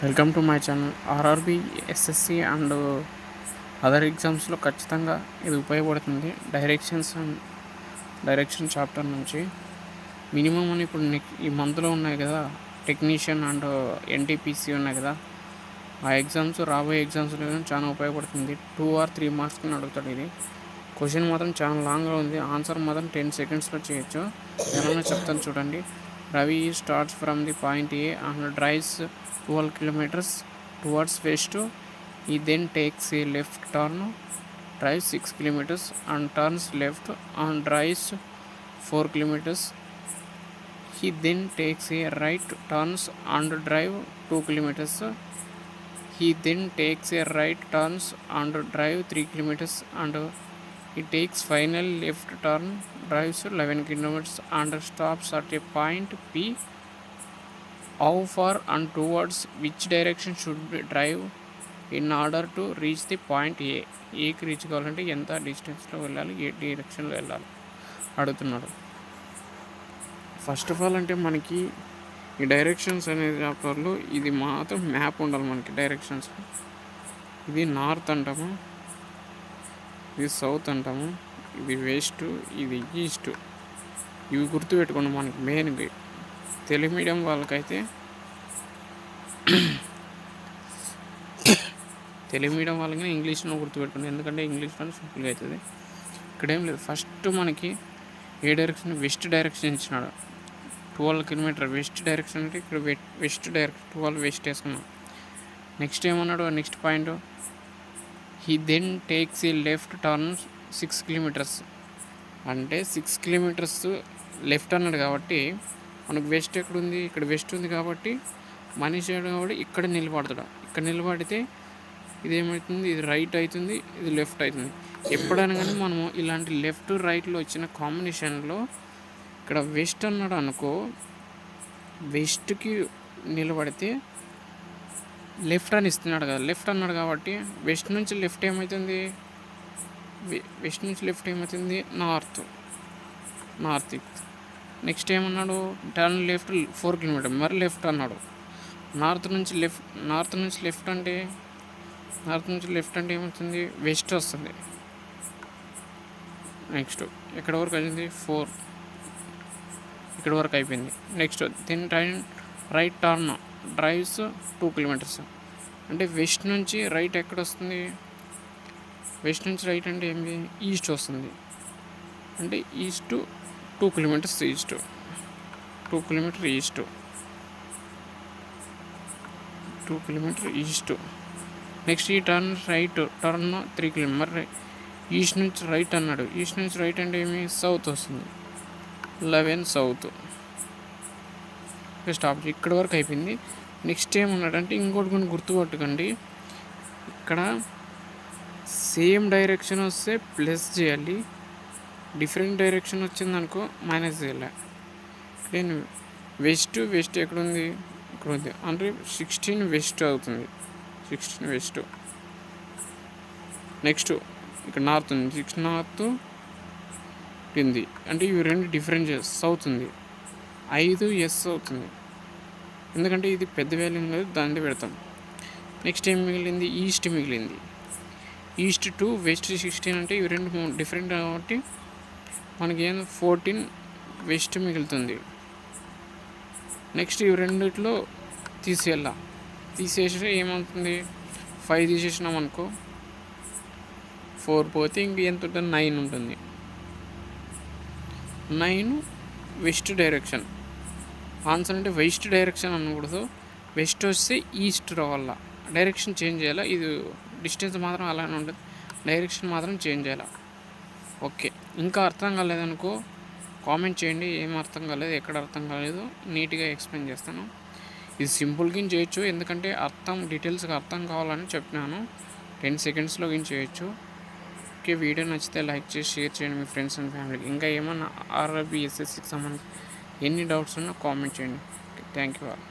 Welcome to my channel. RRB, SSC and other ఎగ్జామ్స్లో ఖచ్చితంగా ఇది ఉపయోగపడుతుంది. డైరెక్షన్ చాప్టర్ నుంచి మినిమం అని ఇప్పుడు ఈ మంత్లో ఉన్నాయి కదా, టెక్నీషియన్ అండ్ ఎన్టీపీసీ ఉన్నాయి కదా, ఆ ఎగ్జామ్స్ రాబోయే ఎగ్జామ్స్లో చాలా ఉపయోగపడుతుంది. 2 or 3 మార్క్స్ని అడుగుతాడు. ఇది క్వశ్చన్ మాత్రం చాలా లాంగ్గా ఉంది, ఆన్సర్ మాత్రం 10 secondsలో చేయొచ్చు. ఏమన్నా చెప్తాను చూడండి. Ravi starts from the point A and drives 12 kilometers towards west. He then takes a left turn, drives 6 kilometers and turns left and drives 4 kilometers. He then takes a right turns and drive 2 kilometers. He then takes a right turns and drive 3 kilometers and he takes final left turn, drives 11 kilometers and stops at a point P. How far and towards which direction should we drive in order to reach the point A? ఏకి reach కావాలంటే ఎంత డిస్టెన్స్లో వెళ్ళాలి, ఏ డైరెక్షన్లో వెళ్ళాలి అడుగుతున్నాడు. First of all అంటే మనకి ఈ డైరెక్షన్స్ అనే చాప్టర్లో ఇది మాత్రం మ్యాప్ ఉండాలి మనకి. డైరెక్షన్స్ ఇది నార్త్ అంటాము, ఇది సౌత్ అంటాము, ఇది వెస్ట్, ఇది ఈస్ట్. ఇవి గుర్తుపెట్టుకోండి మనకి మెయిన్గా. తెలుగు మీడియం వాళ్ళకైతే తెలుగు మీడియం వాళ్ళకి ఇంగ్లీష్లో గుర్తుపెట్టుకోండి, ఎందుకంటే ఇంగ్లీష్లో సింపుల్గా అవుతుంది. ఇక్కడ ఏం లేదు. ఫస్ట్ మనకి ఏ డైరెక్షన్, వెస్ట్ డైరెక్షన్ ఇచ్చినాడు. 12 kilometers వెస్ట్ డైరెక్షన్ అంటే ఇక్కడ వెస్ట్ డైరెక్షన్ 12 వెస్ట్ వేసుకున్నాం. నెక్స్ట్ ఏమన్నాడు, next point, he then takes a left turn 6 kilometers అంటే 6 kilometers లెఫ్ట్ అన్నాడు కాబట్టి మనకు వెస్ట్ ఎక్కడుంది, ఇక్కడ వెస్ట్ ఉంది కాబట్టి మనిషి కాబట్టి ఇక్కడ నిలబడతాడు. ఇక్కడ నిలబడితే ఇదేమవుతుంది, ఇది రైట్ అవుతుంది, ఇది లెఫ్ట్ అవుతుంది. ఎప్పుడైనా కానీ మనము ఇలాంటి లెఫ్ట్ రైట్లో వచ్చిన కాంబినేషన్లో ఇక్కడ వెస్ట్ అన్నాడు అనుకో, వెస్ట్కి నిలబడితే లెఫ్ట్ అని ఇస్తున్నాడు కదా, లెఫ్ట్ అన్నాడు కాబట్టి వెస్ట్ నుంచి లెఫ్ట్ ఏమవుతుంది, వెస్ట్ నుంచి లెఫ్ట్ ఏమవుతుంది, నార్త్. నెక్స్ట్ ఏమన్నాడు, టర్న్ లెఫ్ట్ 4 kilometers, మరి లెఫ్ట్ అన్నాడు. నార్త్ నుంచి లెఫ్ట్ అంటే ఏమవుతుంది, వెస్ట్ వస్తుంది. నెక్స్ట్ ఎక్కడ వరకు వచ్చింది, 4, ఇక్కడ వరకు అయిపోయింది. Next then right turn drives 2 kilometers అంటే వెస్ట్ నుంచి రైట్ ఎక్కడ వస్తుంది, వెస్ట్ నుంచి రైట్ అంటే ఏంటి, ఈస్ట్ వస్తుంది. అంటే east 2 kilometers east, 2 kilometers east, 2 kilometers east. Next ఈ టర్న్ 3 kilometers. మరి ఈస్ట్ నుంచి రైట్ అన్నాడు, ఈస్ట్ నుంచి రైట్ అంటే ఏమి, సౌత్ వస్తుంది, 11 సౌత్. స్టాప్, ఇక్కడ వరకు అయిపోయింది. నెక్స్ట్ ఏమన్నాడంటే ఇంకోటి కొన్ని గుర్తుపట్టుకోండి, ఇక్కడ సేమ్ డైరెక్షన్ వస్తే ప్లస్ చేయాలి, డిఫరెంట్ డైరెక్షన్ వచ్చిందనుకో మైనస్ చేయాలి. నేను వెస్ట్ ఎక్కడుంది, ఇక్కడ ఉంది అంటే 16 వెస్ట్ అవుతుంది, 16 వెస్ట్. నెక్స్ట్ ఇక్కడ నార్త్ ఉంది, 6 నార్త్ ఉంది అంటే ఇవి రెండు డిఫరెంట్ సౌత్ ఉంది, 5 ఎస్ అవుతుంది, ఎందుకంటే ఇది పెద్ద వాల్యూ లేదు, దాన్ని పెడతాం. నెక్స్ట్ ఏం మిగిలింది, ఈస్ట్ మిగిలింది. ఈస్ట్ టు వెస్ట్ 16 అంటే ఇవి రెండు డిఫరెంట్ కాబట్టి మనకి ఏం 14 వెస్ట్ మిగులుతుంది. నెక్స్ట్ ఇవి రెండిట్లో తీసేసి ఏమవుతుంది, 5 తీసేసినాం అనుకో, 4 పోతే ఇంక ఎంత ఉంటుంది, 9 ఉంటుంది. 9 వెస్ట్ డైరెక్షన్. ఆన్సర్ అంటే వెస్ట్ డైరెక్షన్ అనకూడదు, వెస్ట్ వస్తే ఈస్ట్ రావాల, డైరెక్షన్ చేంజ్ చేయాలా. ఇది డిస్టెన్స్ మాత్రం అలానే ఉంటుంది, డైరెక్షన్ మాత్రం చేంజ్ చేయాలి. ఓకే, ఇంకా అర్థం కాలేదనుకో కామెంట్ చేయండి, ఏం అర్థం కాలేదు, ఎక్కడ అర్థం కాలేదు నీట్గా ఎక్స్ప్లెయిన్ చేస్తాను. ఇది సింపుల్గా చేయొచ్చు, ఎందుకంటే డీటెయిల్స్గా అర్థం కావాలని చెప్పినాను. 10 secondsలో చేయొచ్చు. ఓకే, వీడియో నచ్చితే లైక్ చేసి షేర్ చేయండి మీ ఫ్రెండ్స్ అండ్ ఫ్యామిలీకి. ఇంకా ఏమన్నా ఆర్ఆర్బి ఎస్ఎస్సికి సంబంధించి ఎన్ని డౌట్స్ ఉన్నా కామెంట్ చేయండి. Thank you all.